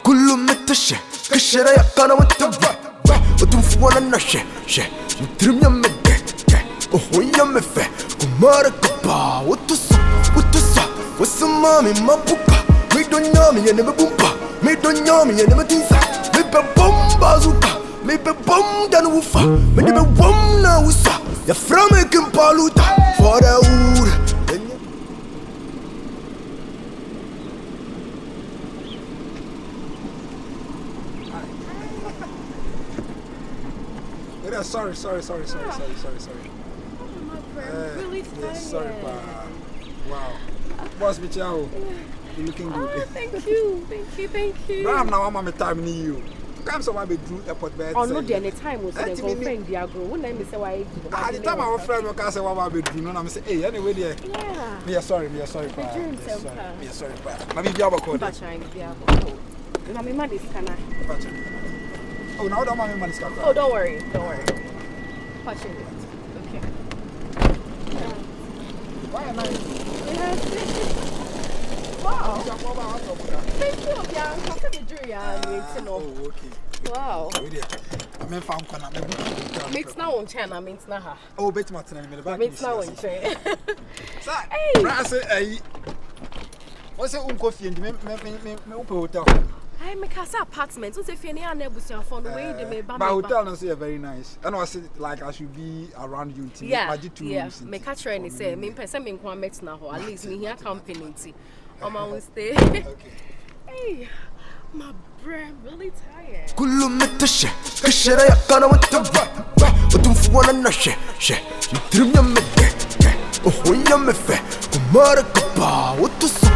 كله متشة كشرة يا كنا متبع وتنفوانا نشة نترم يمدة وهو يمفة كمارك كبا وتصا وسمامي ما بوكا ميدون يامي يا نبى بومبا ميدون يامي يا نبى تنسى ميبى بومبا زوكا ميبى بوم دانوفا ميبى بوم ناوسا يا فرامي كمبالوتا فراور Sorry. Oh, I'm really tired. Yes, sorry, pa. Wow. Boss, me chow. You're looking good. Oh, thank you. But I'm now on time near you. Come so I be do airport bed. Oh, no, the time was the girlfriend Diago. When I say why? At the time our friend will say what I be do. No, I'm say, hey, anyway, there. Yeah. Me sorry, pa. Me sorry, pa. Na be Diago call. Bachang Diago. Na me man is kana. Oh, now don't mind me man is kana. Oh, don't worry. Bachang. Okay. Why am I? Wow. Thank you, Bianca. How can you do it? Oh, okay. Wow. I'm found corner. Meets now on channel, means now. Oh, bet my time in the back. Meets now on channel. Hey. I say, what's your own coffee and me open hotel? I make us apartment. So if you're near Nebusia, for the way they may buy my hotel and say very nice. And I said like I should be around you. Yeah. Make a train and say, me person me come met now. At least me here company. On my own stay. Okay. Hey, my brain really tired. كله متشة كشرة يا كنا متبع وتنفوانا نشة نترم يمدة وهو يمفة كمارك كبا وتصا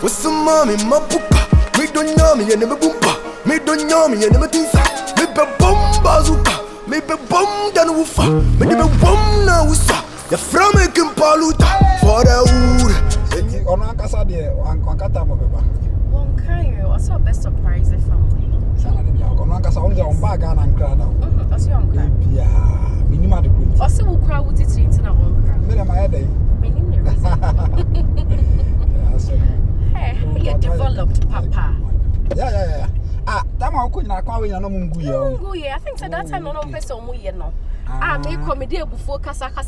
وسمامي ما بوكا ميدون يامي يا نبى بومبا ميدون يامي يا نبى تنسى ميبى بومبا زوكا ميبى بوم دانوفا ميبى بوم ناوسا يا فرامي كمبالوتا فراور Ono ankasa de ankata mo beba. Won kayo, what's your best surprise family? Sana de biako. Ono ankasa on on bag na nkra na. What's your uncle? Bia, minima de print. What's the crowd with it into na won crowd? Me na my head. Hey, you developed papa. Yeah. Ah, tama ko nyina kwa we na no mungu ye. Mungu ye, I think so that time no person mu ye no. Me comedy before kasa I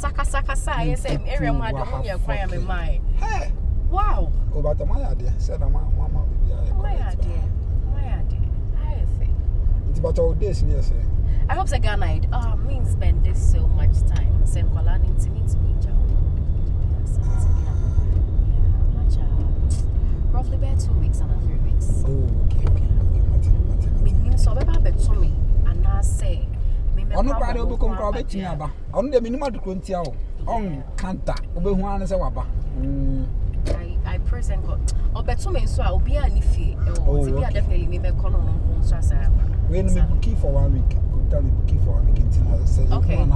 say area ma de mo ye kwa ya me mai. Hey. Wow. Oh, but my idea. Said mama bibia. My idea. I think. It's about all this near say. I hope Ghana me spend this so much time. Say kwala ni to meet me job. Roughly about 2 weeks and 3 weeks. Oh, okay. Me nim so be ba beto me and I say me me ono kwade obukom kwa betimi aba. Ono de minima de krontia o. On kanta obehu an se waba. I present God. Beto me so obi an ifi. Oh, definitely me call on so as when me book for 1 week. Go tell me book for 1 week until say okay.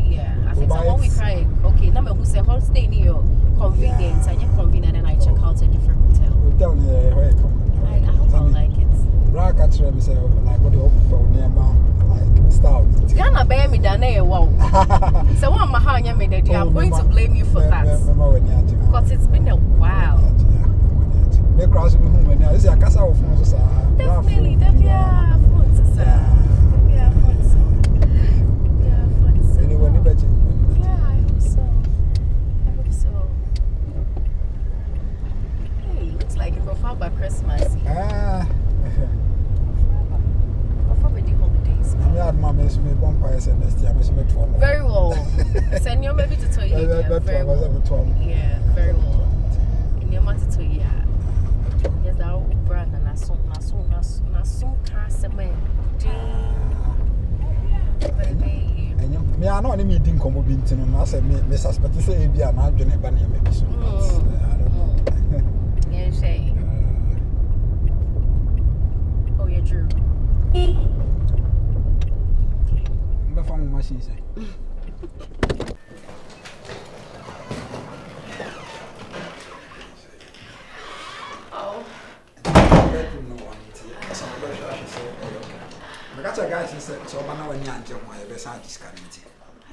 Yeah. I think so 1 week try. Okay, now me who say whole stay near convenience and you convenient and I check out a different hotel. Hotel near where come. I hope I like it. Rock at me say like what the for near like style. Ghana bear me than wow. So one mahanya me that I'm going to blame you for that. Because it's been a while. Me cross me home when I say akasa of phone so definitely phone so anyone ni beje. Yeah, I hope so. Hey, looks like it go far by Christmas. Very well. Send your baby to Toya. Very well. Yeah, very well. In your mother to ya. Yes, our brother na so cast man. Me I know me din komo binti no na say me suspect say e bia na adwene ba na me bi so. Yeah, say. Oh, yeah, Drew. From machine say. Oh. I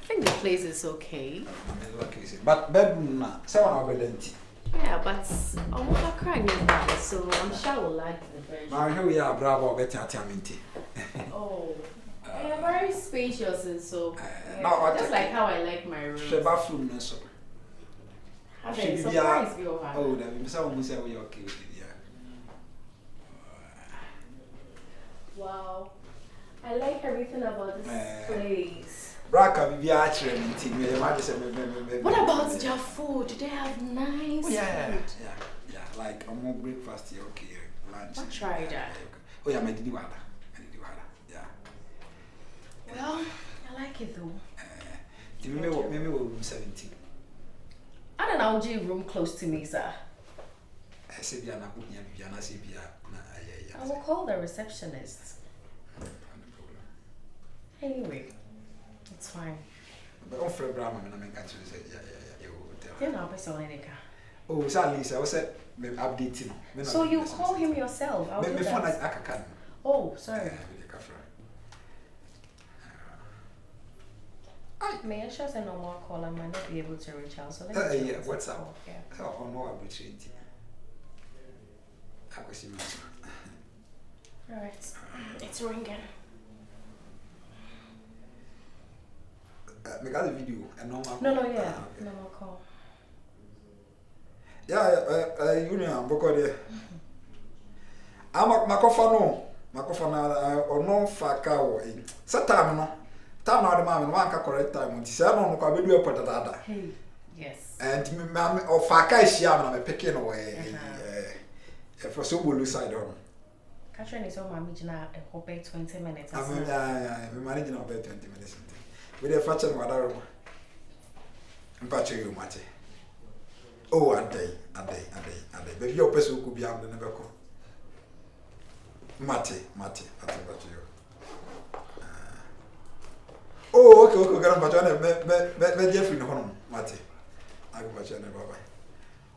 think the place is okay. But bedroom na, say one of them. Yeah, but I'm not crying about it, so I'm sure I will like the version. My here we are, bravo, better attempt. Oh, yeah, very spacious and so. Now, Just like how I like my room. She bathroom, no, so. I think surprise you over. Oh, that we saw we say we okay with it, Wow, I like everything about this place. Braka, we are actually in What about their food? Do they have nice food? Yeah, like I'm more breakfast here, okay, lunch. I'll try that. Oh, yeah, my Didi Wada. Yeah. Well, I like it though. Maybe we'll room 17. I don't know, G room close to me, sir. I said, Yana, Yana, Sibia. I will call the receptionist. Anyway, it's fine. But on Fred Brown, and I mean, can't you say, yeah, Then I'll be so anything. oh, sorry, Lisa, I said, maybe updating. So you call him yourself? I'll do that. I can. Oh, sorry. May I just a normal call? I might not be able to reach out. So let me what's up? Call. Yeah. Oh, no, I'll be treating. I will see you. Alright. It's ringing. Make a video and normal. No, yeah. Normal call. Yeah, you know, because I'm a Makofana or no faka. Satam, no. Time now the man one correct time. It's I don't know do a patata. Hey, yes. And me or faka is yam, I'm picking away. For so will side on. Catherine is on my mijina a whole 20 minutes. I'm managing about 20 minutes. With a fashion, whatever. I'm patching you, Mate. Oh, a day. But your person could be out the never call. Mate, about you. Oh, okay, but Jeffrey, no home, Mate. I go back to bye.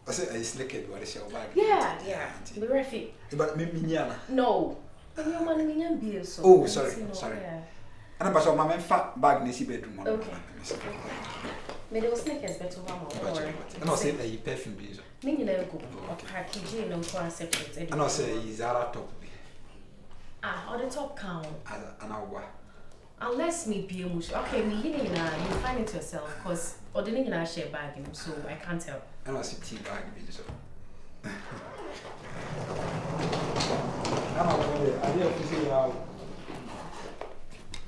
I said, I slicked what is your bag. Yeah. The refi. But maybe No. But your money in beer, so. Oh, sorry. Yeah. And I'm about my fat bag in the bedroom. Okay. Maybe those sneakers better one. And I'll say that you perfume. Meaning, I'll go. Packaging and separate. And I'll say, is that a top? On the top count. An hour. Unless me be okay, me you find it yourself because or the thing I share bag so I can't tell. And I see tea bag so.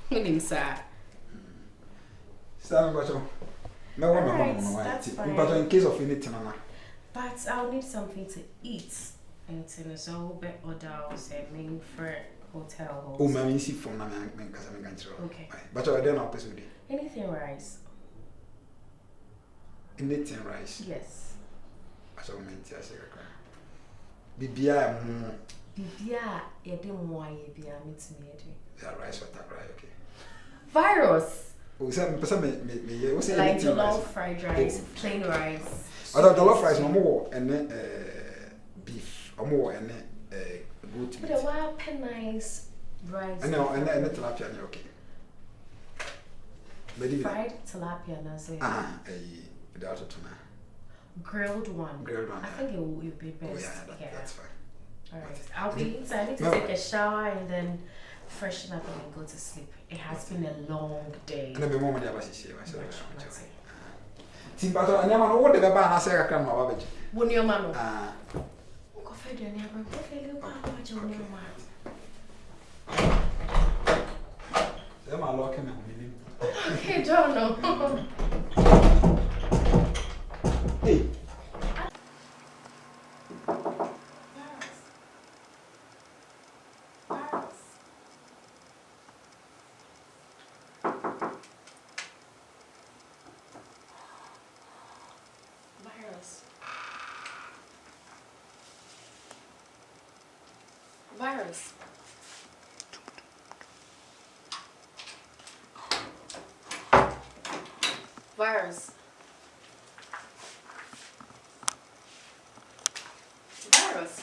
I'm sir. Stand about but in case of anything, but I'll need something to eat. And so I'll be order main for hotel. Oh, my see from because I'm going to. Okay. But I don't episode. Anything rice? Anything rice? Yes. I shall mean to say, Bibia, you didn't want you be a meet me. Yeah, rice or that, right? Okay. Virus. Oh, some me, like jollof fried rice, plain rice. Although jollof rice no more and then beef, or more and then goat meat. But a wild pen nice rice. And then tilapia, okay. Fried tilapia, na say. The other tuna. Grilled one. I think it will be best. Oh, yeah, that's fine. Alright. I'll be inside. I need to take a shower and then freshen up and go to sleep. It has been a long day. And then the moment I was here, I said, Timbato, and Yaman, what did the banner say? I can't know. When your man. Okay, don't know. Hey. Virus. Virus. Virus.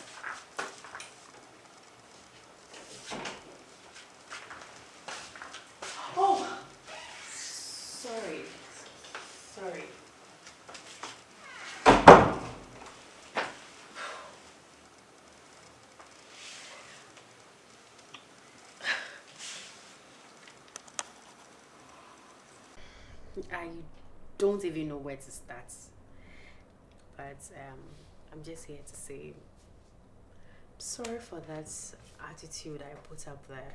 Oh, sorry. I don't even know where to start. But I'm just here to say sorry for that attitude I put up there.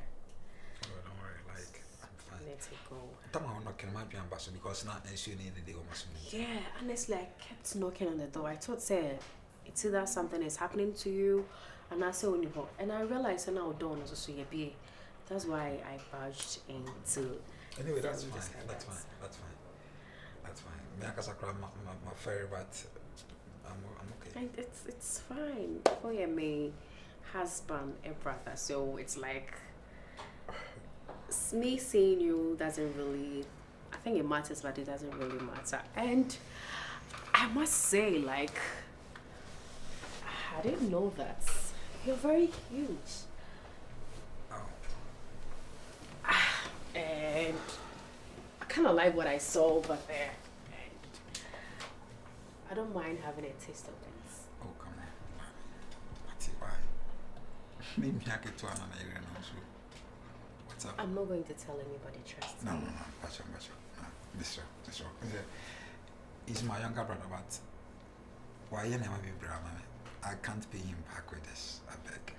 Oh, don't worry, like I'm fine. Let it go. I'm not going to be ambassador because now ensure the day almost. Yeah, honestly, I kept knocking on the door. I thought, say, it's either something is happening to you, and I said, and I realized now dawn was also be. That's why I barged into. Anyway, that's fine. That's fine. That's fine. That's fine. Me I can cry my fairy, but I'm okay. And it's fine. Oh yeah, my husband and brother. So it's like me seeing you doesn't really. I think it matters, but it doesn't really matter. And I must say, like, I didn't know that you're very huge. Oh. And I kind of like what I saw over there. And I don't mind having a taste of this. Oh, come on. What's why? Maybe I get to another area now. So, what's up? I'm not going to tell anybody, trust No. me. Gotcha. No, this one. He's my younger brother, but why you never be brother? I can't pay him back with this. I beg.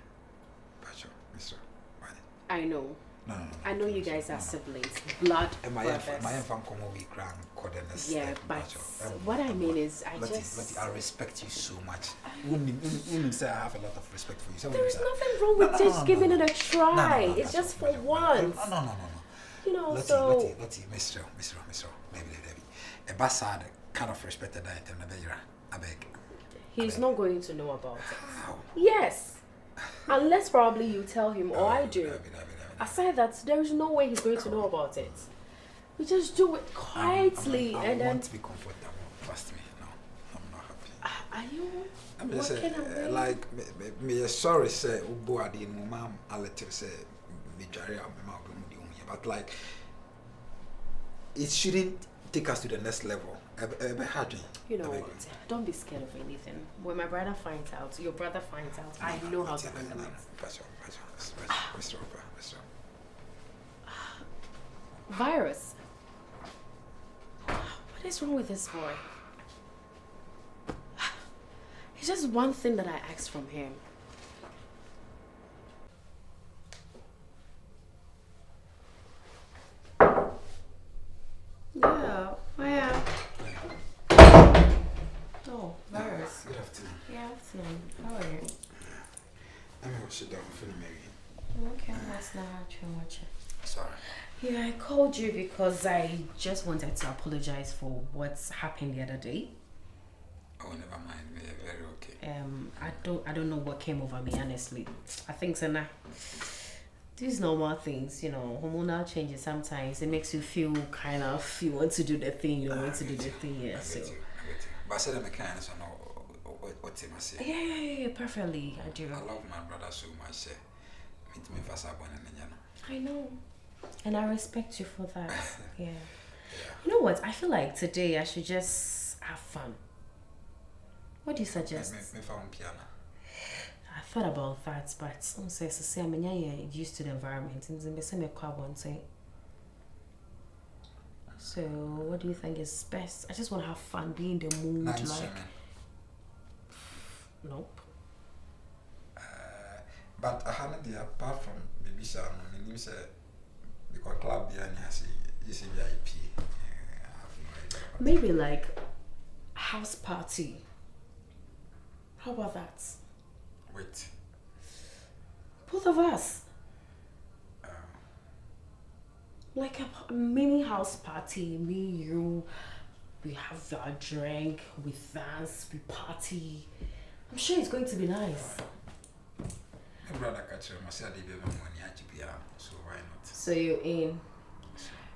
Gotcha, Mr. Why? I know. No. I know you guys are siblings, blood My brothers. fan come over grand coordinates. Yeah, but what I mean is, I respect you so much. Say I have a lot of respect for you. So there is nothing wrong with just giving it a try. It's just for once. No. You know, Let's so. see, Mr. Maybe. A bastard kind of respected that item. I beg. He's not going to know about it. How? Yes. Unless probably you tell him or I do. Aside that, there is no way he's going to know about it. We just do it quietly I and then. want to be comfortable. Trust me. No, I'm not happy. Are you? I'm just working away? like me sorry say ubo adi no mam alete say me jare am ma go mu di hu but like it shouldn't take us to the next level. You know what? Don't be scared of anything. When my brother finds out, your brother finds out, I know how to handle it. Mr. Virus. What is wrong with this boy? It's just one thing that I asked from him. Yeah, I am. Oh, Virus. Good afternoon. Yeah, afternoon. How are you? I'm going to sit down for the Mary. Okay, that's not too much. Sorry. Yeah, I called you because I just wanted to apologize for what's happened the other day. Oh, never mind. We're very okay. I don't know what came over me, honestly. I think so now. These normal things, you know, hormonal changes sometimes it makes you feel kind of you want to do the thing, you don't want to do the thing, yeah. I get you. But I said I'm a kind of what him I say. Yeah, perfectly. I do. I love my brother so much. Meet me first up I know. And I respect you for that. Yeah. Yeah. You know what? I feel like today I should just have fun. What do you suggest? Me found piano. I thought about that, but some say I'm used to the environment and so what do you think is best? I just want to have fun, be in the mood, Nice like swimming. Nope. But I had the apart from baby Sam, I say because club behind has is a VIP. I have no idea. Maybe like house party. How about that? Wait. Both of us. Like a mini house party, me, you, we have our drink, we dance, we party. I'm sure it's going to be nice. My brother catch him, I said, so why not? So you're in.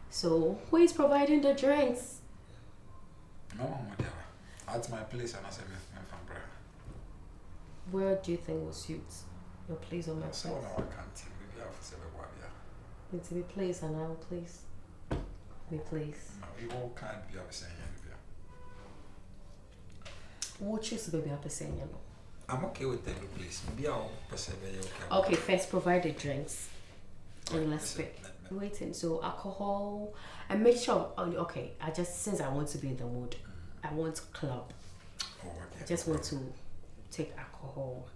So who is providing the drinks? No one whatever. At my place, and I said, my fan brother. Where do you think will suit? Your place or my place? So now I can't. Maybe I'll say Need to be place and I'll place. Me place. no, you all can't be saying anything. We'll choose to be up saying, you know. I'm okay with every place. Maybe I'll persevere. Okay, first provide the drinks. And let's pick. Let Waiting. So alcohol and make sure. Okay. Since I want to be in the mood, I want club. Oh, okay. I just want to take alcohol,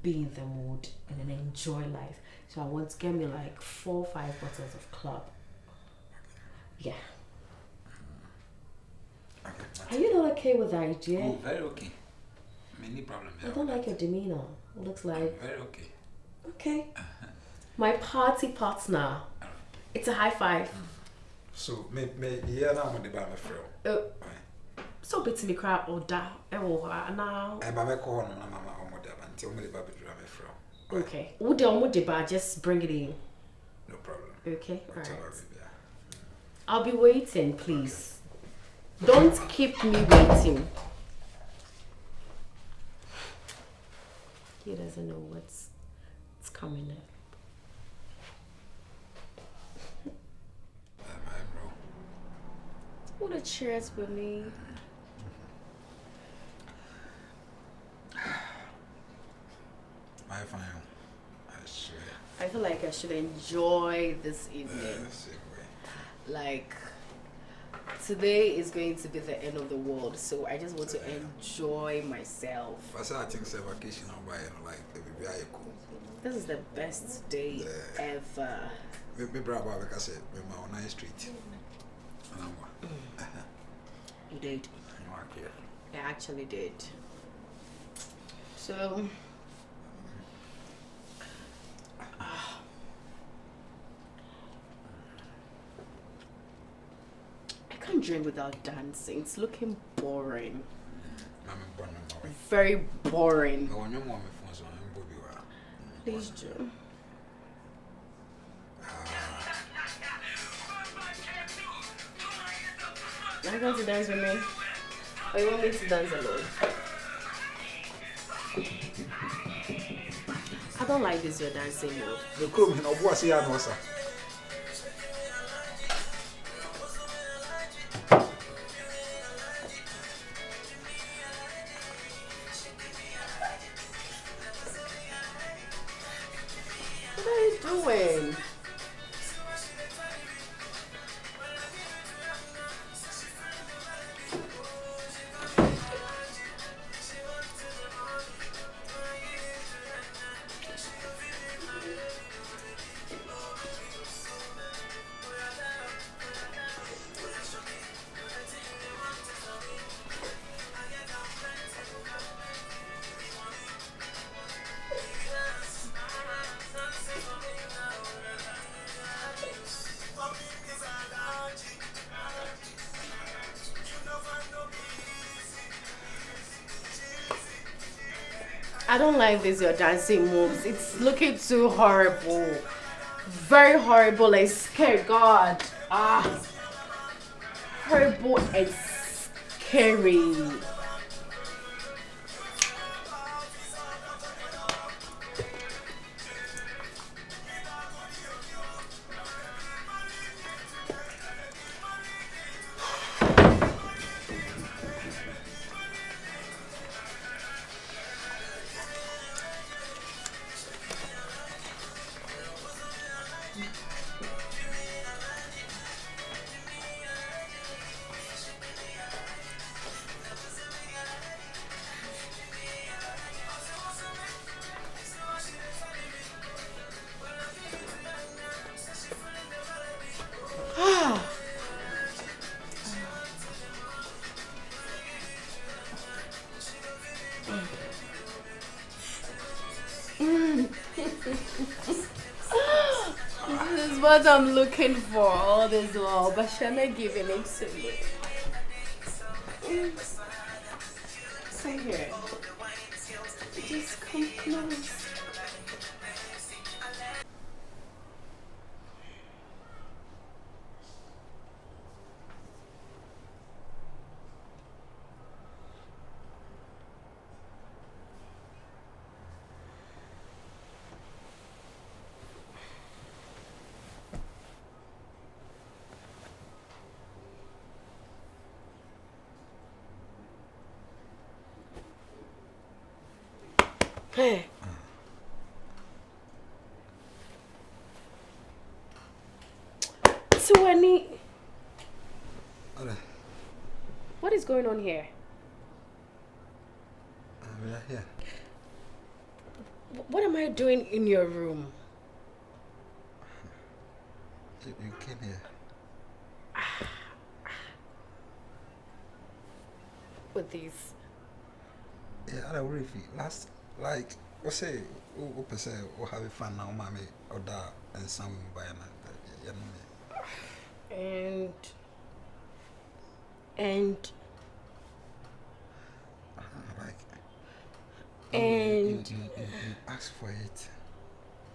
be in the mood, and then enjoy life. So I want to get me like 4 or 5 bottles of club. Yeah. Okay. Are you not okay with the idea? Oh, very okay. Many problems. I don't like your demeanor. It looks like Very okay. okay. My party partner. It's a high five. So, me yeah, now I'm on the bar, my friend. So bit to me crap or da. Now. I'm a call on my mama or mother until me the baby to my friend. Okay. Would just bring it in. No problem. Okay. All Whatever right. it be, yeah. I'll be waiting, please. Don't keep me waiting. He doesn't know what's coming up. My bro. What a cheers with me. My fine. I swear. I feel like I should enjoy this evening. Same way. Like today is going to be the end of the world, so I just want to enjoy myself. But I think it's a vacation on by like it will be very cool. This is the best day ever. Me brother, like I said, me my on 9th Street. You did. I actually did. So I can't drink without dancing. It's looking boring. Very boring. Please do. Are you going to dance with me? Or you want me to dance alone? I don't like this, your dancing move. The crew, you know, what's here, no, sir. What are you doing? I don't like this, your dancing moves. It's looking too horrible. Very horrible and scary. God. Horrible and scary. This is what I'm looking for all this while, but she's not giving it to me. Come here. Just come close. Hey. Suwani. What is going on here? We are here. What am I doing in your room? You came here. With these. Yeah, I don't really feel last like what say who say or have fun now, mommy or that and some by and like and you ask for it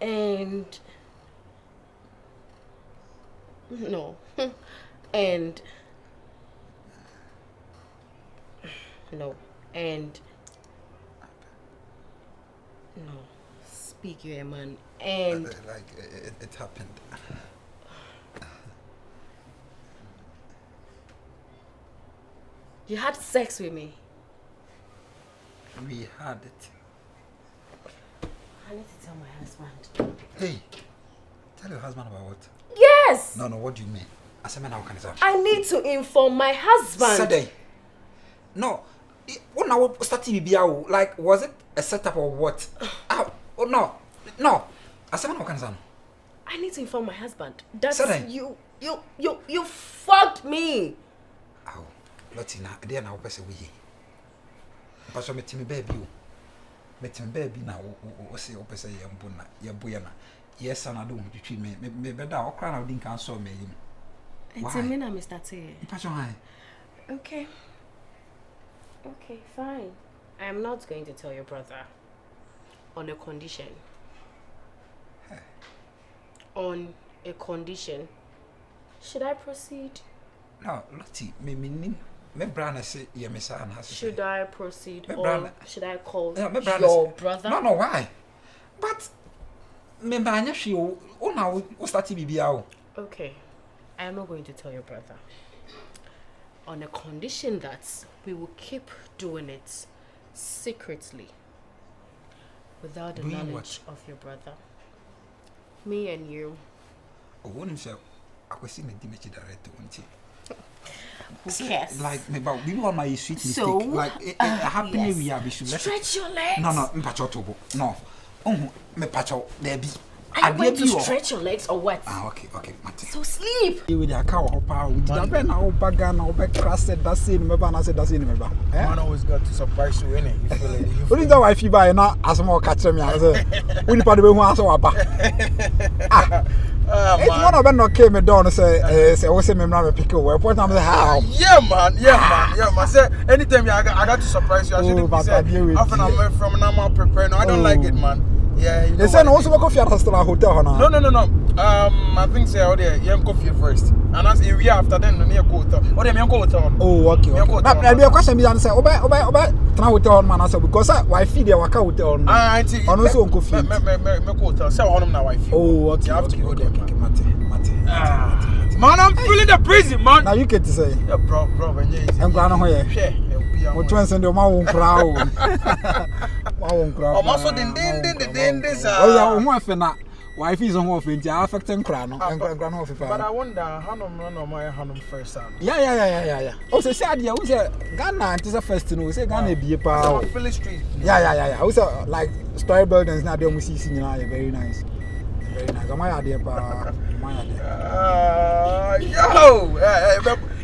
and no and no and no speak your man and like it happened. You had sex with me. We had it. I need to tell my husband. Hey, tell your husband about what? Yes. No, what do you mean? I said, man, how can I say? I need to inform my husband. Saturday. No. When I started BBL, like, was it a setup or what? Oh no. I said, man, how can I say? I need to inform my husband. That's Saturday. You fucked me. Oh, Lotina, they are now person we. But me to me baby. Me to me baby now. O say o person ye buyana. Yes, and I don't treat me. Me better. O cry now didn't cancel me. It's a minute, Mr. T. Okay. Okay, fine. I am not going to tell your brother. On a condition. Hey. On a condition. Should I proceed? No, Lottie, me brother say yeah, me son has. Should I proceed or should I call your brother? No, why? But me brother she o now o start BBL. Okay. I am not going to tell your brother. On a condition that we will keep doing it secretly without the knowledge of your brother. Me and you. Oh, when himself, I was seeing the image director, won't Who cares? Like, me, but we want my sweet mistake. So, like, it happening, yes. We are, we should stretch your legs. No, no. Oh, me pacho, there be. Are you going to stretch your legs or what? Okay, Mate. So sleep. You with your cow hopper, with the pen, I'll bag and I'll back crusted, that's in me, and I said, that's in me. Man always got to surprise you, innit? You feel it. What is that wife you buy now? As more catch me, I say, when you put the way one so apa. It's one of them not came down and say, what's the name of the pickle? What time is how? Yeah, man. Say, anytime I got to surprise you, I shouldn't be saying, often I'm from now prepared. No, I don't like it, man. Yeah, you know they said also go fiat hostel hotel now. No. I think say out there, you go feel first. And as a year after then, you go hotel. Or them you go hotel. Oh, okay. But be a question be answer. Oba try hotel man answer because wife there waka hotel. Ah, I see. On so go feel. Me go hotel. Say on na wife. Oh, okay. You have to go there. Okay, Mate. Man, I'm feeling the prison, man. Now you get to say. Yeah, bro, when you. I'm going on here. Yeah. Mo try send ma won kra o. Ma won kra. O ma so den sa. Oh yeah, o mo afa na. Wife is on off into affecting kra no. Kra no off. But I wonder how no my hanum first time. Yeah. Oh say dia we say Ghana is a first no. Say Ghana be pa. Philly Street. Yeah. We say like story buildings na dey mo see nyina very nice. Very nice. Am I there pa? Yo,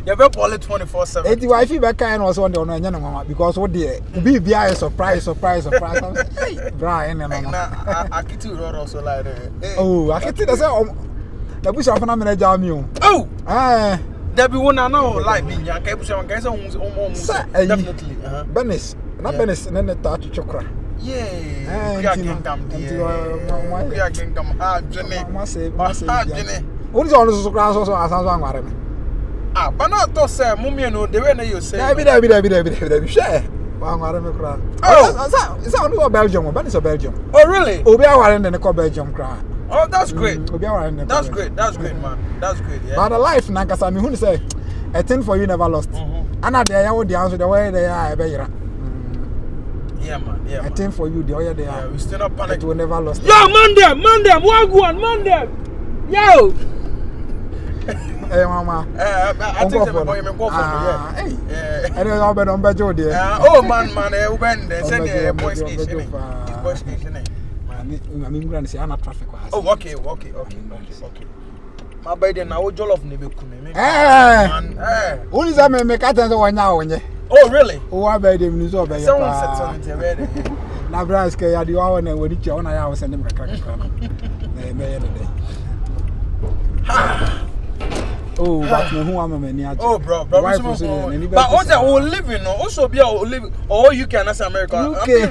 you be Paul 24/7. Eti wife back kind was one dey no enya no mama because what dey be a surprise. Hey, Brian no. Na akiti road also like that. Oh, akiti dey say na bush afana me na jam me o. Oh. There be one now like me yan kai bush wan kai say definitely. Benis. Na Benis na ne ta chokra. Yeah. We are kingdom there. We are kingdom hard journey. What is all this class also asanso anware me. But not to say mummy no the way you say. Be share. Anware me kra. Oh, is that on Belgium? But it's Belgium. Oh really? Obi aware ne ko Belgium kra. Oh, that's great. Obi aware ne. That's great, man. That's great, yeah. But the life na kasa me hu say a thing for you never lost. Ana there ya wo the answer the way they are be yira. Yeah, man. I think for you, the other day, we still not panic. It will never lost. Yo, man them, wagwan, man them. Yo. Hey, Mama. I think the boy may go for me. Yeah. I don't know about Umbejo there. Oh, man, when they send a boy station. Boy station. I mean, grand say, I'm not traffic. Oh, okay. My baby, now Jollof Nebuchadnezzar. Eh, only some make at one now. Oh, really? Oh, I bet him is over. Someone said something ready. Nabraska, you are the one and with each one. I was sending a crack. Oh, but who am I? Oh, bro. But what's that whole living? Also, be all living. Or you can as America. Okay.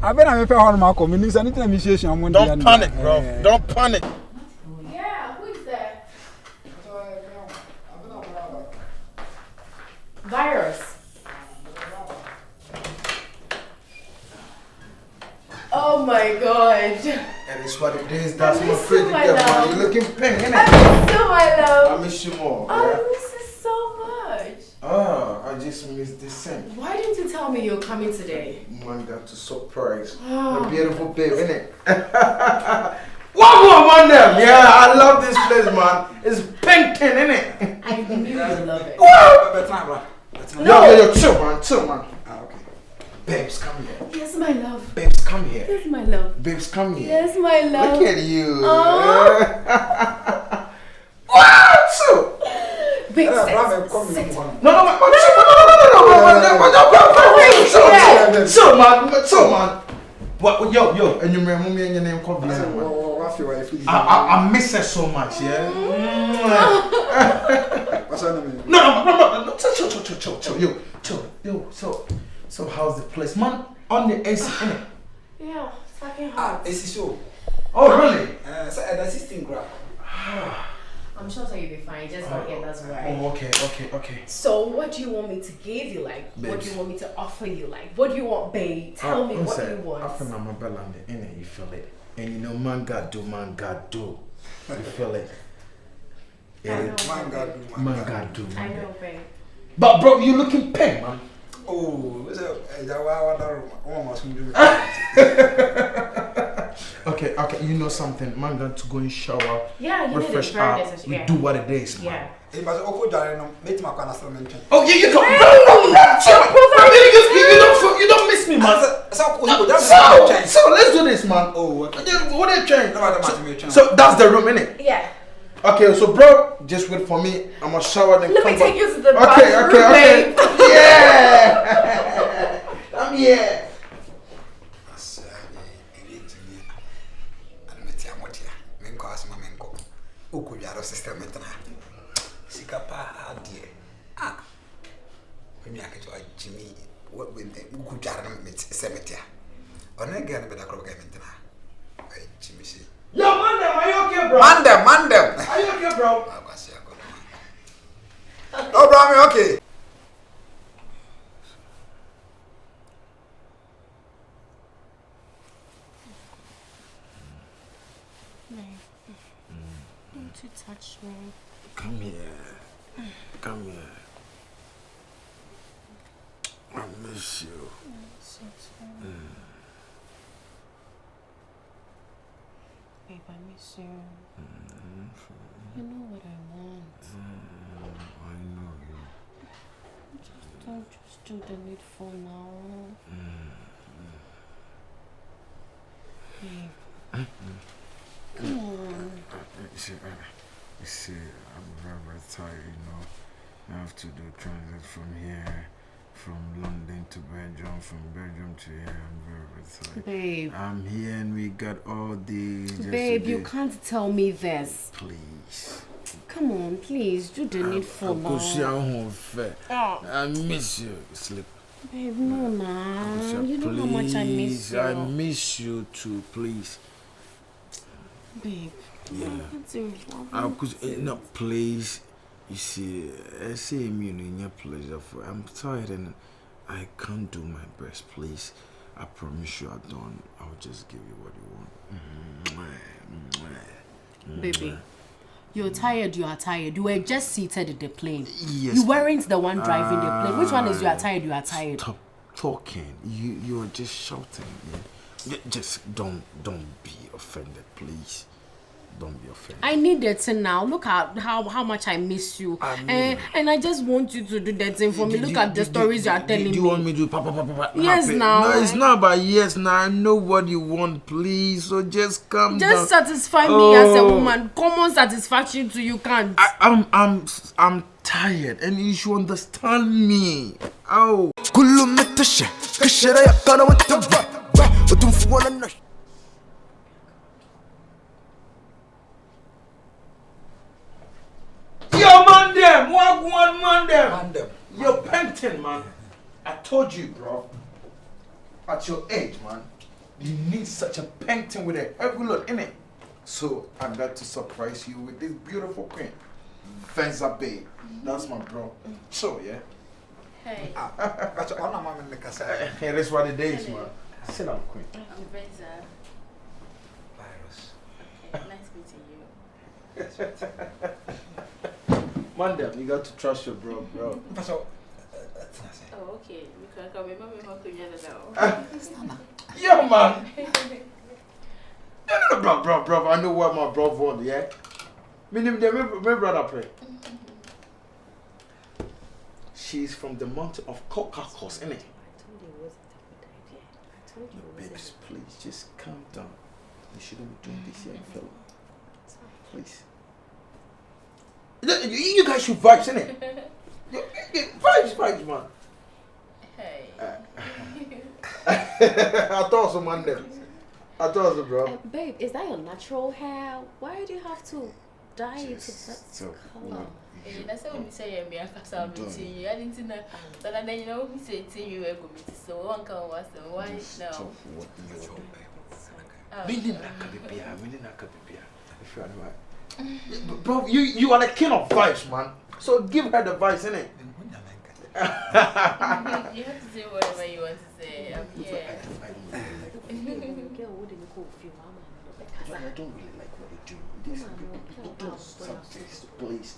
I've been a fair on my community. Anything initiation. Don't panic, bro. Don't panic. Yeah, who is there? Virus. Oh my god. That is what it is. That's my miss you, pretty my girl. love. You're looking pink, innit? I miss you, my love. I miss you more. I miss you so much. Oh, I just miss the same. Why didn't you tell me you're coming today? Man got to surprise. The beautiful babe, innit? One more one them. Yeah, I love this place, man. It's painting, innit? I knew you would love it. Yo, chill, man. Okay. Babes, come here. Yes, my love. Babes, come here. Yes, my love. Babes, come here. Yes, my love. Look at you. Oh. What? Big No. Chill, man. What? Yo, and you remember me and your name called I miss her so much, yeah. What's her name? No. Chill. Yo, so how's the place, man? On the AC, innit? Yeah, it's fucking hot. It's so. Oh, really? So an assistant grab. I'm sure you'll be fine. Just not here, that's right. Oh, okay. So, what do you want me to give you? Like, what do you want me to offer you? Like, what do you want, babe? Tell me what you want. I feel I'm a bell on the innit, you feel it. And you know, man God do. You feel it. I know, Man, God do. I know, babe. But bro, you looking pink, man. Oh, Okay, you know something. Man got to go in shower. Yeah, you refresh did it very up. necessary. We do what it is, man. Yeah. He was make my Oh, yeah, you come. You don't miss me, man. So let's do this, man. Oh, okay. What are you trying? No, So that's the room, innit? Yeah. Okay, so bro, just wait for me. I'm gonna shower then Let come me take back. you to the bathroom, Okay. babe. Yeah. I'm here. Yo, Mandem, are you okay, bro? Mandem. Are you okay, bro? Oh, bro, I'm okay. Don't you touch me. Come here. I miss you. Babe, I miss you. You know what I want. I know you. Don't just do the needful now. Babe. Come on. You see, I'm very tired, you know. I have to do transit from here, from London to Belgium, from Belgium to here. I'm very tired. Babe. I'm here and we got all these. Babe, you can't tell me this. Please. Come on, please. Do the needful now. I miss you. Sleep. Babe, no, nah. You know how much I miss you. I miss you too, please. Babe. Yeah. No, please. You see, I say me in your pleasure. I'm tired and I can't do my best. Please, I promise you, I don't. I'll just give you what you want. baby. You're tired, you are tired. You were just seated in the plane. Yes. You weren't the one driving the plane. Which one is you are tired? Stop talking. You are just shouting. Yeah? Just don't be offended, please. Don't be offended. I need that thing now. Look at how much I miss you. And I just want you to do that thing for me. Look at the stories you are telling me. Do you want me to do papa? Yes, now. No, it's not about yes now. I know what you want, please. So just calm down. Just satisfy me as a woman. Common satisfaction to you can't. I'm tired and you should understand me. Oh. Yo, man, them. Wagwan, man, them. You're painting, man. I told you, bro. At your age, man, you need such a painting with a heavy load in it. So I got to surprise you with this beautiful queen, Venza Bay. That's my bro. So yeah. Hey. Hey, that's what it is, man. Sit down, queen. Venza. Virus. Okay, nice meeting you. Mandem, you got to trust your bro. Oh, okay. Because I remember now. Yeah, man. No, bro. I know what my bro wants, yeah? My brother pray. She's from the mountain of Caucasus, innit? I told you it wasn't a good idea. I told you it wasn't. Babes, please, just calm down. You shouldn't be doing this here, fella. Please. You guys should vibes, innit? Vibes, man. Hey. I thought so, man. I thought so, bro. Babe, is that your natural hair? Why do you have to dye it to that color? That's what we say. I didn't know. But then you know we say to you, so one can was why now? Bro, you are the king of vibes, man. So give her the vibes, innit? You have to say whatever you want to say. I'm here. I don't really like what you do. This do something, please.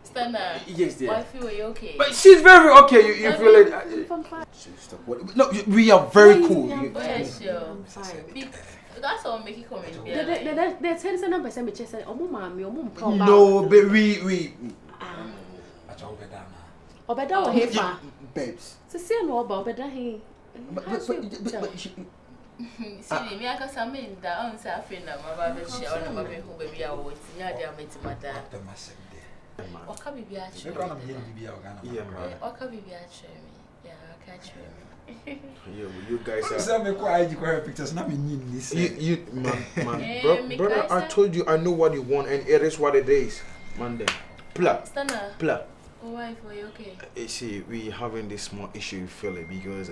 Stana. Yes, dear. I feel you okay. But she's very okay. You feel it? No, we are very cool. Yeah, sure. I'm fine. That's all make it comment. There's 10% me chest. No, but we. Obeda or Hefa? Babes. See, no about Obeda he. See, me I got some in down South in my baby share on my baby who baby I would see how they are meeting my dad. What can be actually? Yeah, man. What can be actually? Yeah, I catch me. Yeah, you guys are. Pictures, not this. You, man, brother, I told you I know what you want, and it is what it is. Monday, Pla. Why for you okay? See, we having this small issue, feel it, because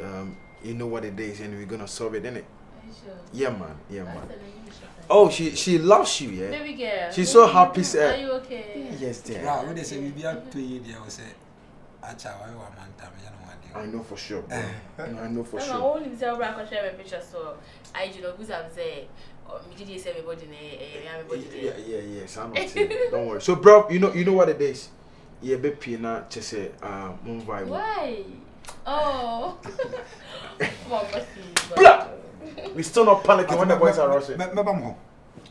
you know what it is, and we're gonna solve it, innit? Are you sure? Yeah, man. Oh, she loves you, yeah. Baby girl. She's so happy. Are you okay? Yes, dear. Yeah, when they say we be out to you, they will say, I know for sure, bro. I know for I'm sure. only share my picture, so I you know who's I'm saying. Me did say everybody Yeah. I'm not saying. Don't worry. So, bro, you know what it is. Yeah, be pina to say Mumbai. Why? Oh. Blah. We still not panicking when the boys are rushing.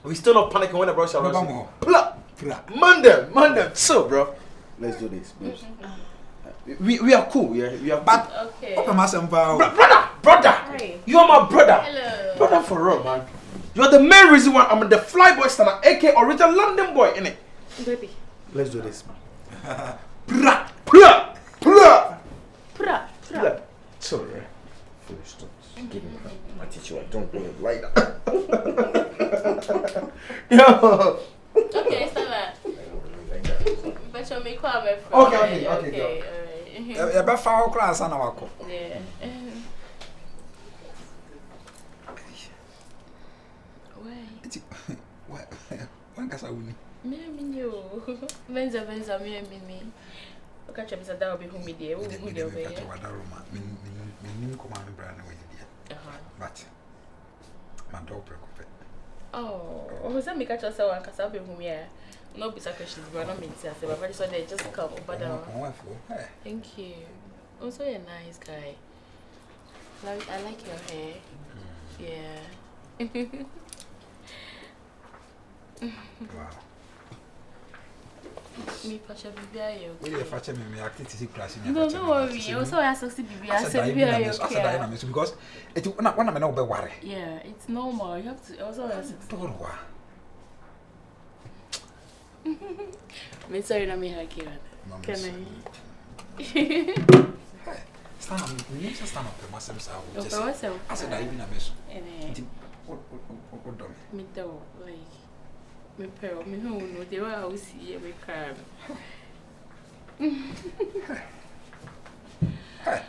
We still not panicking when the boys are rushing. Blah. Mandem. So, bro, let's do this. We are cool, yeah. We are. But okay. Brother. Hi. You are my brother. Hello. Brother for real, man. You are the main reason why I'm the fly boy standard, aka original London boy, innit? Baby. Let's do this, man. So yeah. Stop. I teach you I don't do it like that. Yo. Okay, so that. But you'll make quite a Okay. Alright. You better follow class and our call. Yeah. When can I win? Me, Venza, me. Okay, Mr. That will be who me there. Who there over here? But my dog broke up. Oh, who's that? Me catch yourself and cast up with whom here. No, be questions, but not me. I said, but so they just come over down. Thank you. Also, a nice guy. I like your hair. Yeah. Wow. Me pasha bibi We dey fetch me activity class in. No, don't worry. You also have to see bibi. I said bibi okay. Because it when I'm not be worry. Yeah, it's normal. You have to also have to. Don't worry. Me sorry na me haki. Can I? Stand up. We need to stand up. Myself, I said I even a mess. What done? Me too. Like me pero me no they were always see every crime. Hey.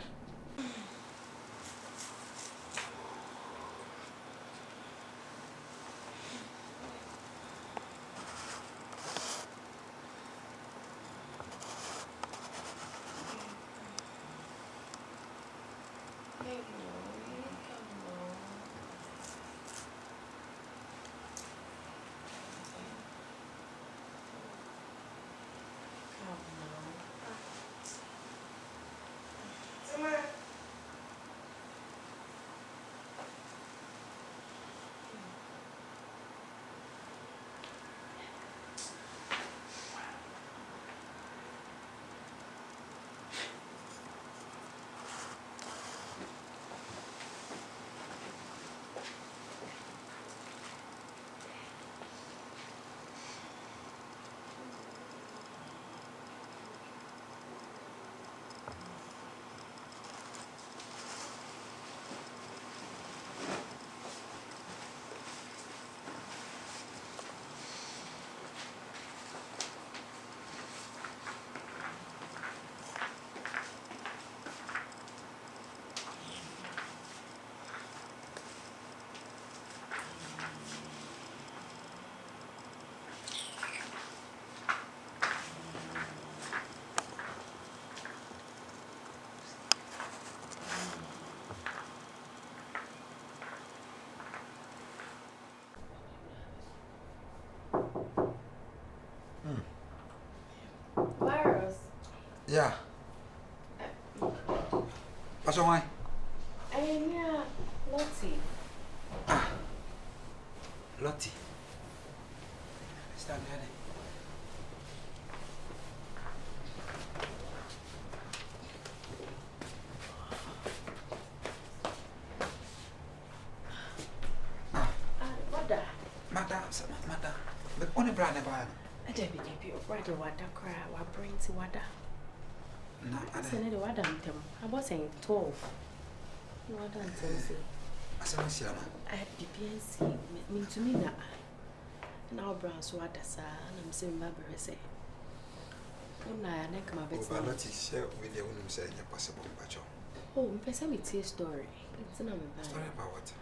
Yeah. What's wrong? Yeah, Lottie. Lottie. Stand there. Madam. But only brand about. I don't be keep you right the water cry, what brings water. No, I said the water them. I was saying 12. Water and say. I said, I had PPNC, mean to me now. Now brown's water, sir, and I'm saying, Barbara say. Oh, I neck my bed. But Lottie share with the woman saying possible battle. Oh, if I me tell a story. It's not Story about what?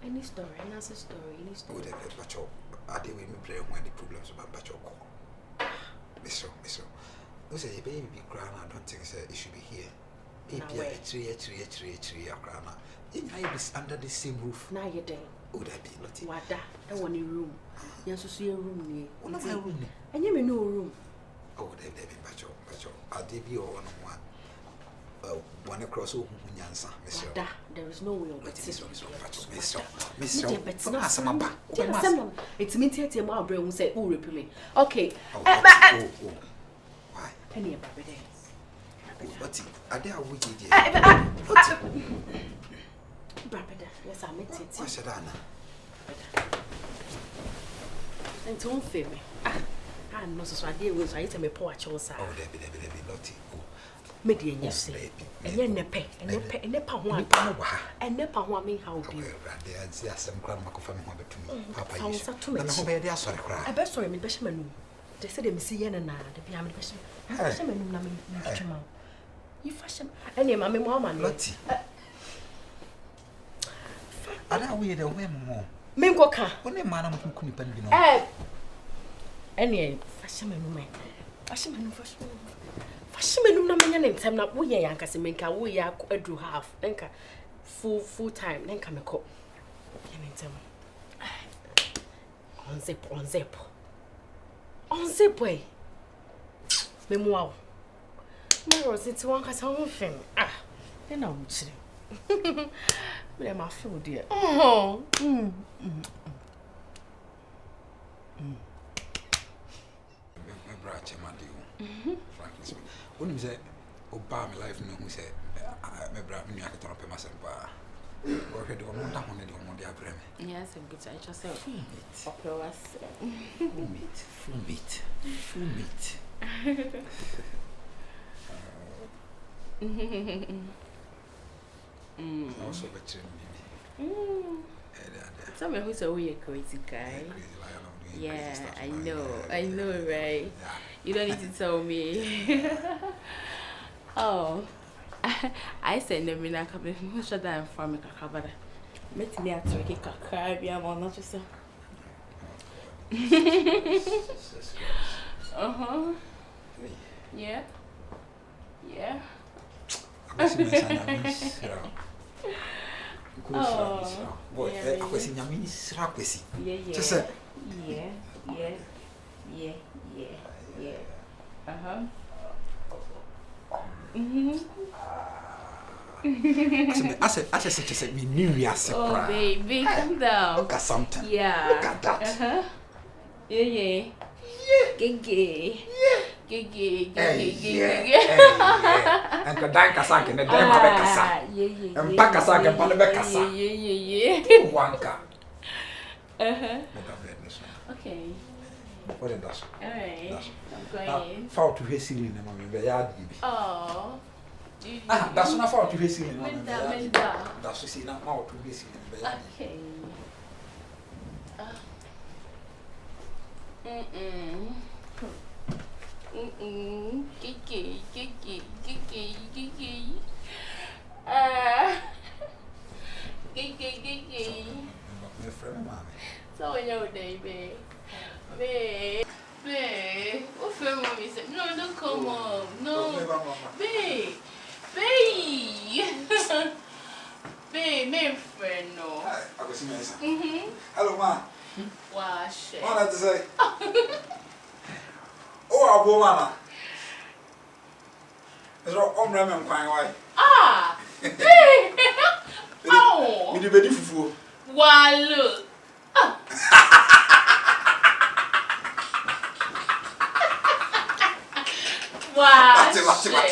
Any story, and that's a story, any story. Would have battle. I did with me playing when the problems about battle call. Miss. You say a baby be crown, I don't think it should be here. A tree, a crown. You be under the same roof. Now you're there. Would I be Lottie? Water, I want a room. Yes, you see a room near. One of my room. And you may know a room. Oh, they've been battle. I did be on one across Nyansa, Miss. There is no way of it. It's me to my brain say, oh, repeat me. Okay. Why? Penny about it. But I dare we did. Yes, I met it. I said, Anna. And don't fear me. I know so I deal with I tell me poor chosa. Oh, there be Lottie. Media, you say, and then a pet, and a pound one, and never want me how be. There are some grandma from to me. Papa, you said to me, they are sorry. I best sorry, me Beshman. They said, I'm seeing and the piano question. You fashion any mammy, mamma, Lottie. I don't wear the women more. Mingoka, only man who couldn't depend. Any fashion woman. Fashion no man name time na wo ye yanka se menka wo ya adu half nenka full time nenka me ko yentem on zip way memoa me rosity wan ka sa ho fem then na wo chire Me my food dear. Oh. My brother Chemadi. Frankly speaking. When you say Oba my life no who say my brother me aka ton pema sempa. Go hwe de ono da ho ne de ono de abrem. Yes, I'm good. I just say opera was Full meat. Also better me. Tell me who's a weird crazy guy. Yeah, I know, right? You don't need to tell me. Oh, I said, no, I'm coming. Who should I inform me? Kakabada. Met me at Turkey, Kakabia, I'm not just. Yeah. Boy, kwesi nyame sra kwesi. Yeah. I said me knew we are separate. Oh baby, calm down. Look at something. Yeah. Look at that. Yeah. Gigi. And the dan kasake ne dan ba kasa. And pa kasake pa ne be kasa. Yeah. Wanka. Okay. What is that? Alright. I'm going. Fall to his ceiling na mama be ya di. Oh. That's not fall to his ceiling na mama. Menda. That's see na fall to his ceiling be ya di. Okay. Gigi. Gigi. My friend mama. So when you're there, babe. What friend mommy said? No, don't come on. No. Babe. My friend, no. I go see my Hello, ma. Wow, shit. What I to say? Oh, abo mama. Is ro omre me nkwan why? Ah! Babe! Oh! Me di bedi fufuo. Wow, look. Wow. Mate. Okay, bye.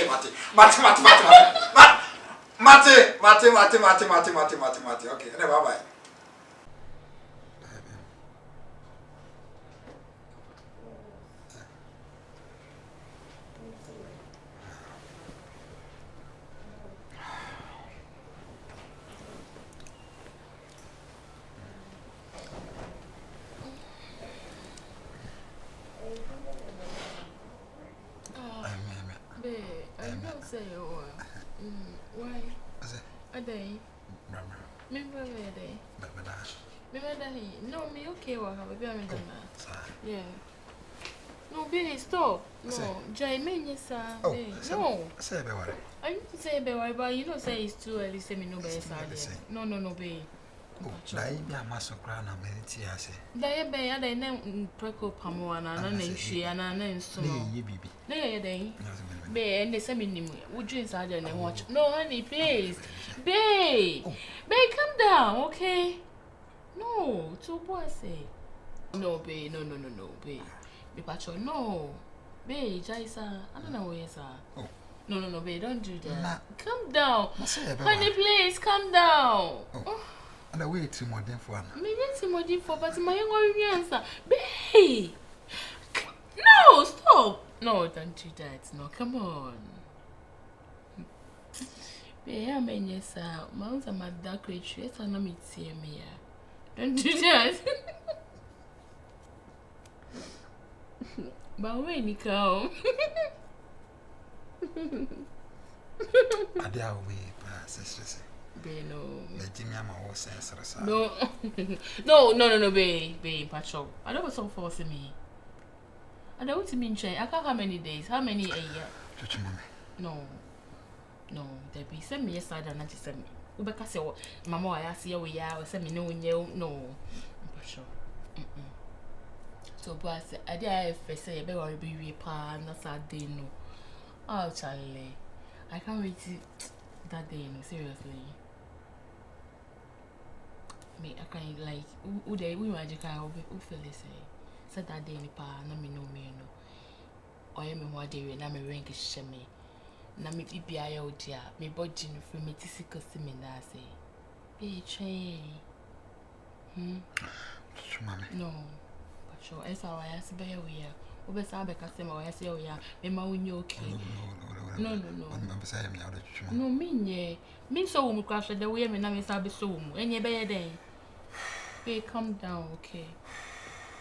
I don't say why? A day. Remember a day. No, me okay. What have I done? Yeah. No, babe, stop. No, Jay, yes, sir. No. Say be worry. I need to say be worry, but you know, say it's too early. Say me no be sad. No, babe. Oh, dai bi amaso kra na me ti ase. Dai be ya dai na preko pamo na na nhwe ana na nso. Na ye bibi. Na ye dai. Babe, and they say me nim. Would you inside and watch? No, honey, please. Babe. Babe, calm down, okay? No, to what say? No, babe, no, babe. Be pacho, no. Babe, Jaisa, I don't know where you are. Oh. No, babe, don't do that. Calm down. Honey, please, calm down. Oh. And I wait to more than for one. Me need more than for, but my young answer. Babe. No, stop. No, don't do that. No, come on. Babe, I mean, yes, sir. Mounts are my dark creature. Yes, I know me see me. Don't do that. But when you come, I dare we sisters. no. The Jimmy am all sense. No, babe, patrol. I don't want so force me. I don't want to mean change. I can't how many days? How many a year? No, there be send me aside and not send me. Ubeka say, Mama, I see you, we are, send me no, patrol. So, but I dare if say, be worry be pa, not that day, no. Oh, Charlie, I can't wait that day, no, seriously. me I can like who they we magic I will feel this said that day ni pa na me no me no or me what day na me rank sheme na me bibia ya odia me body no free me tisika si me na say be train no but sure esa wa ya sibe we ya obesa be ka se ma wa ya se o ya me ma unye okay no I'm saying me out of no me so we crash the way me na me sabe so mu enye be ye den be calm down okay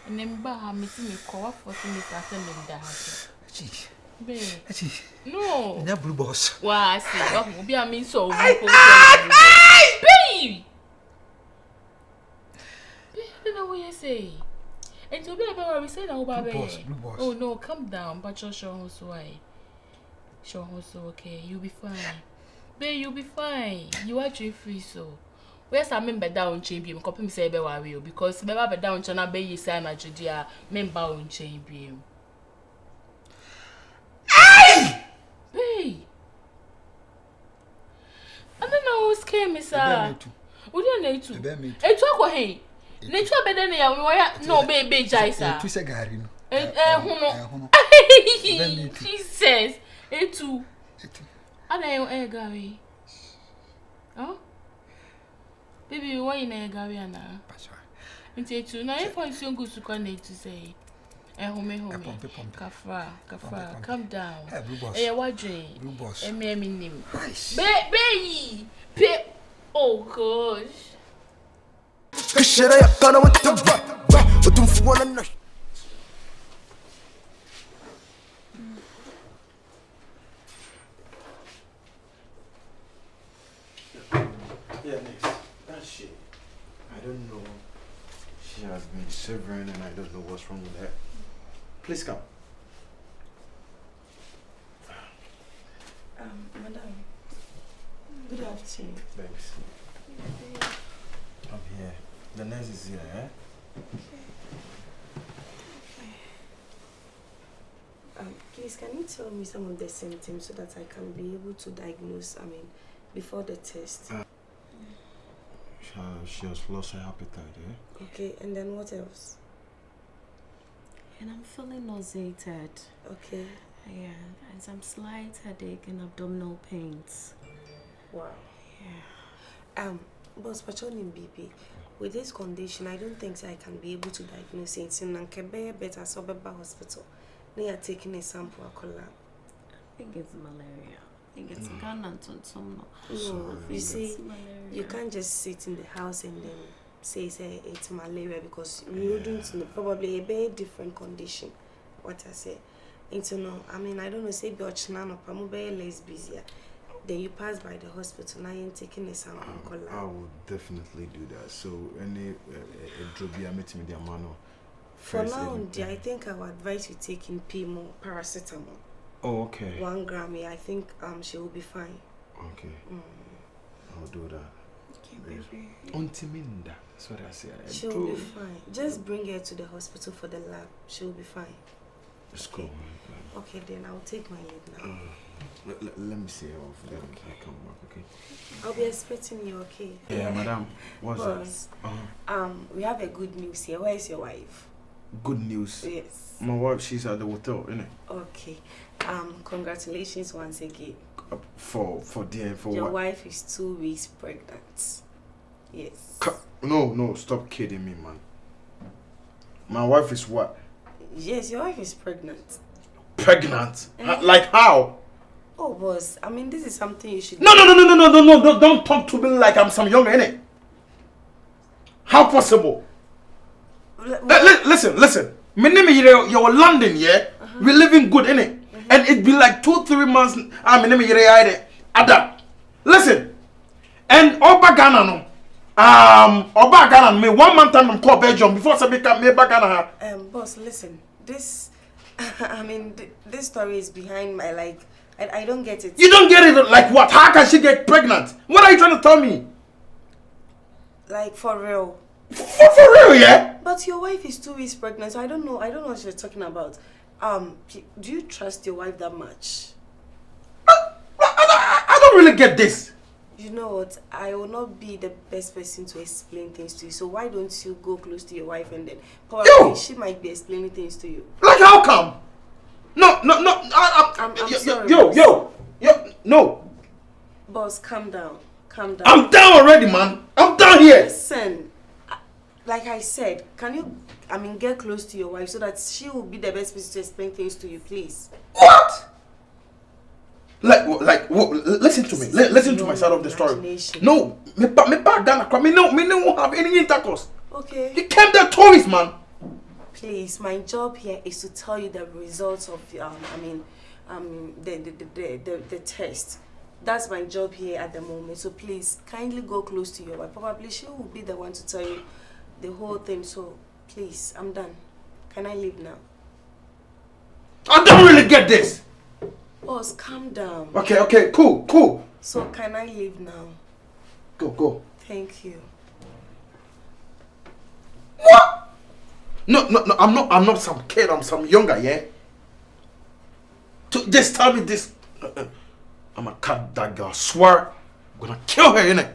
and then ba me see me call for me start me da house be no na blue boss wa see oh be am so we ko be no what you say and to be about we say na oba be oh no calm down but sure so why sure also okay you'll be fine babe you'll be fine you are free so where's I member down champion copy me say be worry because member be down chana be you say na judia member on champion ay babe I don't know who's came sir we don't need to e to ko hey ne to be dey ya we no be jai sir tu se gari no huno Jesus etu ana Gary oh baby why na Gary ana etu na if I see go to connect to say home kafra calm down what dream blue boss me nim baby oh gosh كشرة يقنا وتبع وتنفونا النش Yeah, next. That shit. I don't know. She has been shivering and I don't know what's wrong with her. Please come. Madam. Good afternoon. Thanks. I'm here. The nurse is here, eh? Please, can you tell me some of the symptoms so that I can be able to diagnose, before the test? She has lost her appetite, eh? Okay, and then what else? And I'm feeling nauseated. Okay. Yeah, and some slight headache and abdominal pains. Wow. Yeah. Boss, but in BP, with this condition, I don't think I can be able to diagnose it in Nankebe better Sobeba Hospital. They are taking a sample of lab. I think it's malaria. I think it's Ghana and some. No, you see, malaria. you can't just sit in the house and then say it's malaria because you wouldn't know. Probably a very different condition. What I say. I don't know, say Biochnan or Pamube less busier. Then you pass by the hospital now and taking a sample of lab. I will definitely do that. So any drug you meet me the mano. For now, I think I would advise you taking Pimo paracetamol. Oh, okay. 1 gram, I think she will be fine. Okay. I'll do that. Okay, baby. Untiminda. That's what I say. She will be fine. Just bring her to the hospital for the lab. She will be fine. Let's go. Okay, then I'll take my leave now. Let me see her off. Then I come back, okay? I'll be expecting you, okay? Yeah, madam. What's Boss, that? we have a good news here. Where is your wife? Good news. Yes. My wife, she's at the hotel, innit? Okay. Congratulations once again. For your what? wife is 2 weeks pregnant. Yes. No, stop kidding me, man. My wife is what? Yes, your wife is pregnant. Pregnant? Like how? Oh, boss. This is something you should. No, don't talk to me like I'm some young, innit? How possible? Listen. My name is you're London, yeah? We're living good, innit? And it be like 2-3 months. My name is Adam. Listen. And Oba Ghana no. Oba Ghana me 1 month time I'm called Belgium before somebody can me back Ghana. Boss, listen. This this story is behind my I don't get it. You don't get it like what? How can she get pregnant? What are you trying to tell me? Like for real. For real, yeah? But your wife is 2 weeks pregnant, so I don't know what you're talking about. Do you trust your wife that much? I don't really get this. You know what? I will not be the best person to explain things to you. So why don't you go close to your wife and then probably she might be explaining things to you. Like how come? No. I'm sorry. Yo. No. Boss, calm down. Calm down. I'm down already, man. I'm down here. Listen, like I said, can you, get close to your wife so that she will be the best person to explain things to you, please? What? Like, what? Listen to me. Listen to my side of the story. No, me back down. Me won't have any intercourse. Okay. You came there tourist, man. Please, my job here is to tell you the results of the test. That's my job here at the moment. So please, kindly go close to your wife. Probably she will be the one to tell you the whole thing. So please, I'm done. Can I leave now? I don't really get this. Boss, calm down. Okay, cool. So can I leave now? Go. Thank you. What? No, I'm not some kid, I'm some younger, yeah? Just tell me this. I'm gonna cut that girl, I swear. I'm gonna kill her, innit?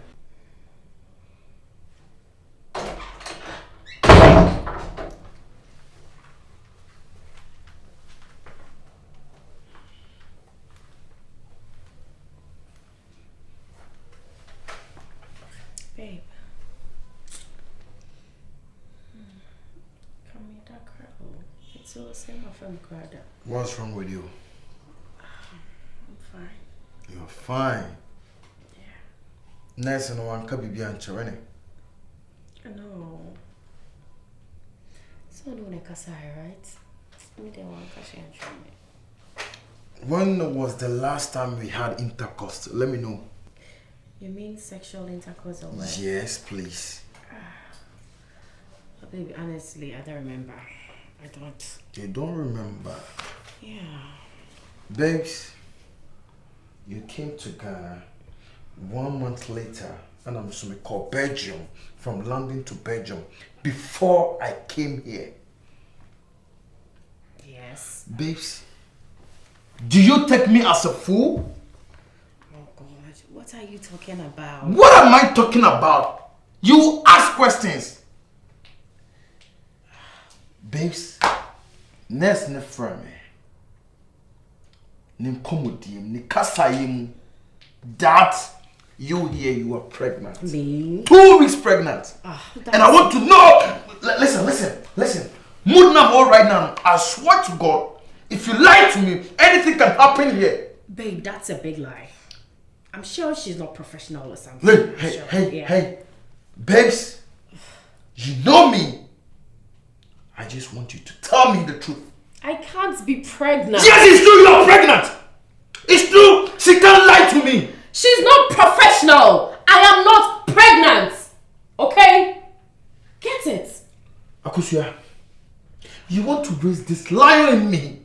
Babe. Come here, that girl. It's all the same from Grada. What's wrong with you? I'm fine. You're fine. Yeah. Nice and one can be innit? I know. So no one can say, right? Me they want cash and show me. When was the last time we had intercourse? Let me know. You mean sexual intercourse or what? Yes, please. Oh, baby, honestly, I don't remember. I don't. You don't remember? Yeah. Babes, you came to Ghana 1 month later, and I'm going to call Belgium, from London to Belgium, before I came here. Yes. Babes, do you take me as a fool? Oh God, what are you talking about? What am I talking about? You ask questions. Babes, next ne frame. Ne komodiem, ne kasayim. That you here, you are pregnant. Me? 2 weeks pregnant. And I want to know. Listen. Mood number right now. I swear to God, if you lie to me, anything can happen here. Babe, that's a big lie. I'm sure she's not professional or something. Hey, babes, you know me. I just want you to tell me the truth. I can't be pregnant. Yes, it's true, you're pregnant. It's true. She can't lie to me. She's not professional. I am not pregnant. Okay? Get it? Akosua, you want to raise this lion in me?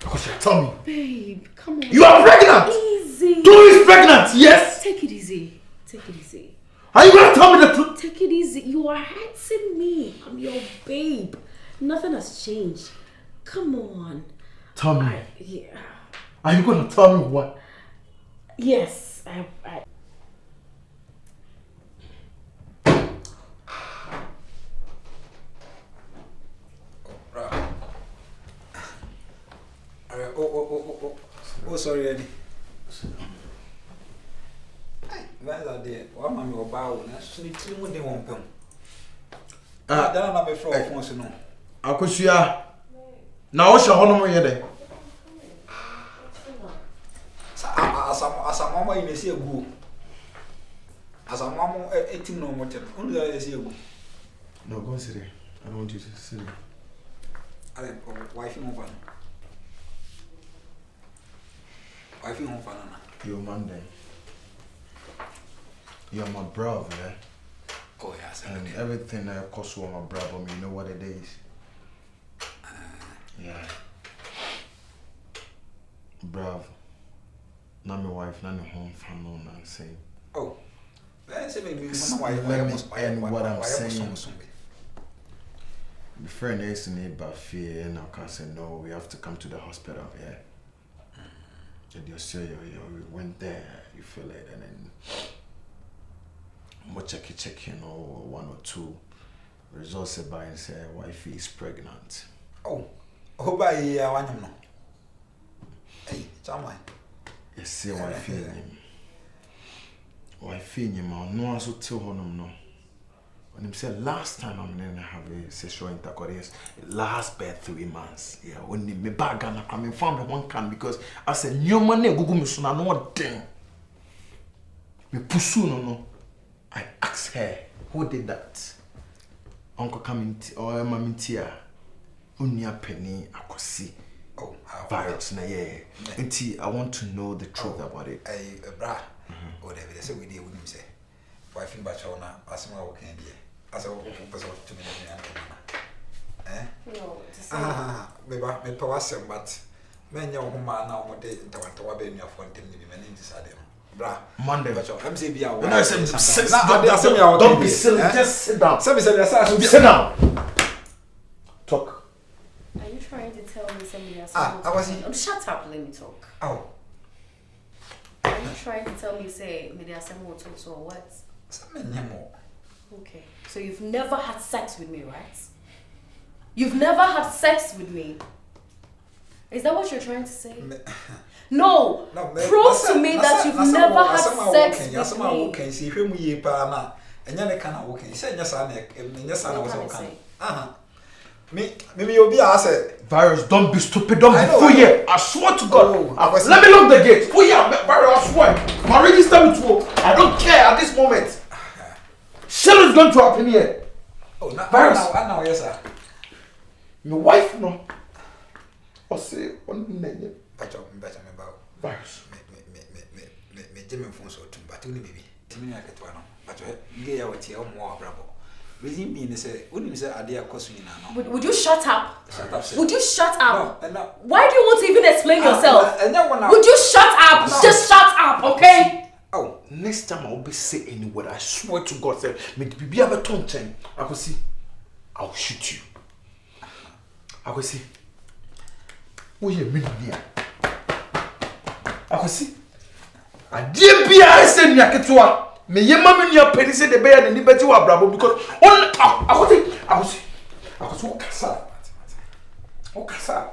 Akosua, tell me. Babe, come on. You are pregnant. Easy. 2 weeks pregnant, yes. Take it easy. Are you going to tell me the truth? Take it easy. You are hurting me. I'm your babe. Nothing has changed. Come on. Tell me. Yeah. Are you going to tell me what? Yes. Oh, sorry, Eddie. Where's that there? What am I about? That's the 2 months they won't come. Then I'll be from France, no. Akosua, now what's your honor here? As a mama in a sea go. As a mama 18 no more. Only I see you. No, go and sit there. I don't want you to sit there. I don't wife in one. Wife in one. You're Monday. You're my brother, yeah? Oh, yes. And everything that costs you my brother, you know what it is? Yeah. Bravo. Not my wife, not my home family, I'm saying. Oh. Let me end what I'm saying. The friend is in it by fear, and I can't say no, we have to come to the hospital, yeah? you went there, you feel it, and then more check, one or two results by and say wife is pregnant. Oh, by one no. Hey, Chamai. Yes, say wife in him. Wife in him, no one so tell him no. When him say last time I'm gonna have a sexual intercourse, last birth 3 months. Yeah, when me bag and I come found the one can because I said new money Google me soon I know what thing. Me pursue no. I asked her who did that. Uncle coming or Mammy Tia. Unia penny akosi. Oh, virus na yeah. Until I want to know the truth about it. Hey, bra. Whatever they say we did with him say. Wife in Bachona, as my working here. As a person to me. Eh? No, it's Me power some, but men young woman now one day into what baby of one thing to be many decided. Bra, Monday. I'm saying, yeah, when I said, don't be silly, just sit down. Somebody said, sit down. Talk. Are you trying to tell me somebody else? I wasn't. Shut up, let me talk. Oh. Are you trying to tell me, say, maybe I said more talk, so what? Okay. So you've never had sex with me, right? You've never had sex with me. Is that what you're trying to say? No. Prove to me that you've never had sex with me. Okay, see him ye pa and you can't walk in. Say yes, I was okay. Me you'll be asked. Virus, don't be stupid, don't be fool here. I swear to God. Let me lock the gate. Fool here, Virus, I swear. My register with you. I don't care at this moment. Shell is going to happen here. Oh, Virus. Now, yes, sir. My wife, no. I say, one name. Better about Virus. Me Jimmy phone so too, but only maybe. Timmy, I get one. But gay out here more bravo. Reason being, say, wouldn't you say idea cost me now? Would you shut up? Shut up, sir. Would you shut up? No. Why do you want to even explain yourself? Would Would you shut up? No. Just shut up, okay? Oh, next time I'll be saying anywhere, I swear to God, say, me be able to turn. I will see. I'll shoot you. I will see. Oh, you mean here? I will see. I did be I said, Yaketwa. Me ye mama ni apeni say the bear the liberty wa brabo because on I was so kasa. O kasa.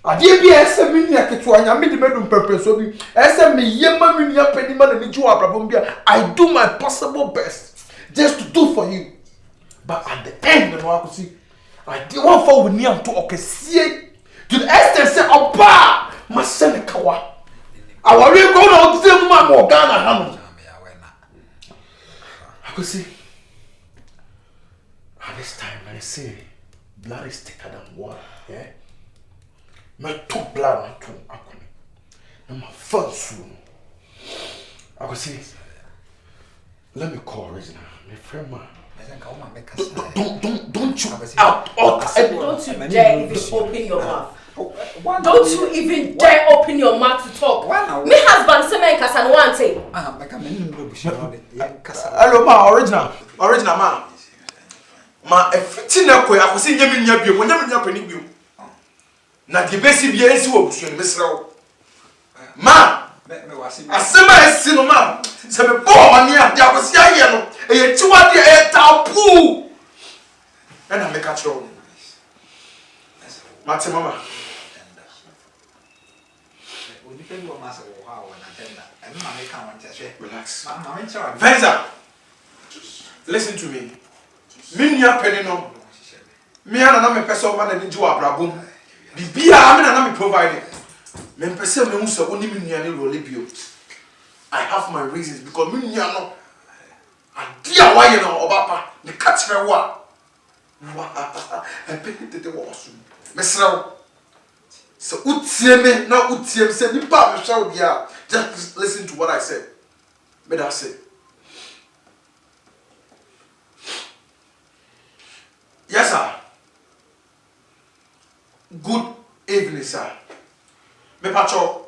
Ade bia ese me ni aketo anya me de medum pepre so bi ese me ye mama ni apeni ma na ni wa brabo bia I do my possible best just to do for you. But at the end no akosi I did one for we ni am to okesie to the extent say oba ma se ne kawa. I worry go na say ma mo Ghana hanu. I could see. At this time I say blood is thicker than water, yeah? My two blood my two akoni. And my first soon. I could see. Let me call Regina, my friend man. Don't you out don't you dare even open your mouth. Don't you even dare open your mouth to talk. Me husband say me kasa no ante. Hello ma, original ma. Ma efiti na ko akosi nyame nya bio, nyame nya pani bio. Na de besi bia ensi wo busu ni mesrew. Ma, asema esi no ma. Se me bo mani ade akosi aye no, e tiwade e tapu. E na me ka chiro. Mate mama. Relax. Venza, listen to me. Me nya penny no. Me ana na me pese o ma na ni ji wa brabom. Bibia me na me provide. Me pese me hu se oni me nya ni role bio. I have my reasons because me nya no. Adia wa ye no obapa. Me ka tire wa. I pay the was. Mesra. So utie me na utie say nipa me hwa dia. Just listen to what I said. But that's it. Yes, sir. Good evening, sir. Me pacho.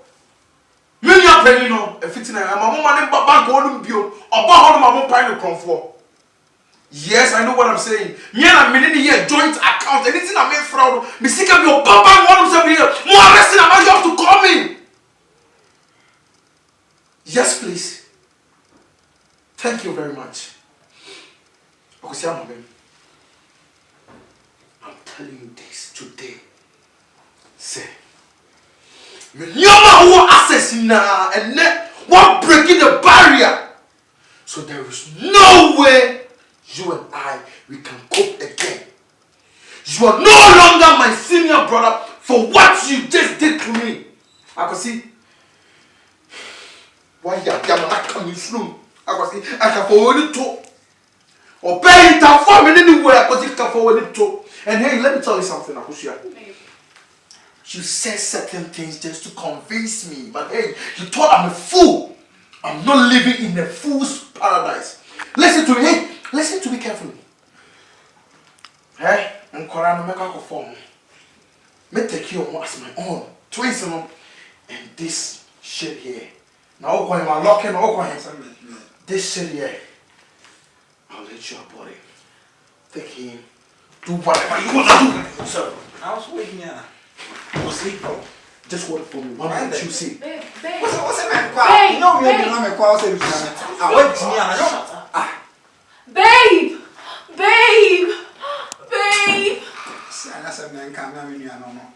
Me nya penny no, e fitina am mama ne baba go no bio. Oba ho no mama pan no konfo. Yes, I know what I'm saying. Me and me need here joint account. Anything I make fraud, me sika be baba one of them here. Mo arresting am you have to call me. Yes, please. Thank you very much. I'm telling you this today. Say, me who access now and then what breaking the barrier. So there is no way you and I we can cope again. You are no longer my senior brother for what you just did to me. I can see. Why you are not coming through? I can see. I can forward it to. Obey it and form in any way I can forward it to. And hey, let me tell you something, Akusia. You said certain things just to convince me, but hey, you thought I'm a fool. I'm not living in a fool's paradise. Listen to me, hey, listen to me carefully. Hey, I'm Korana make a form. Me take you as my own. Twins and this shit here. Now I'm locking this shit here. I'll let your body take him. Do whatever you want to do. Sir, I was waiting here. See, just wait for me. What did you see? Babe. What's it, man? You know me, I'm a call. I went to me and I don't. Babe. That's a man coming. I don't know.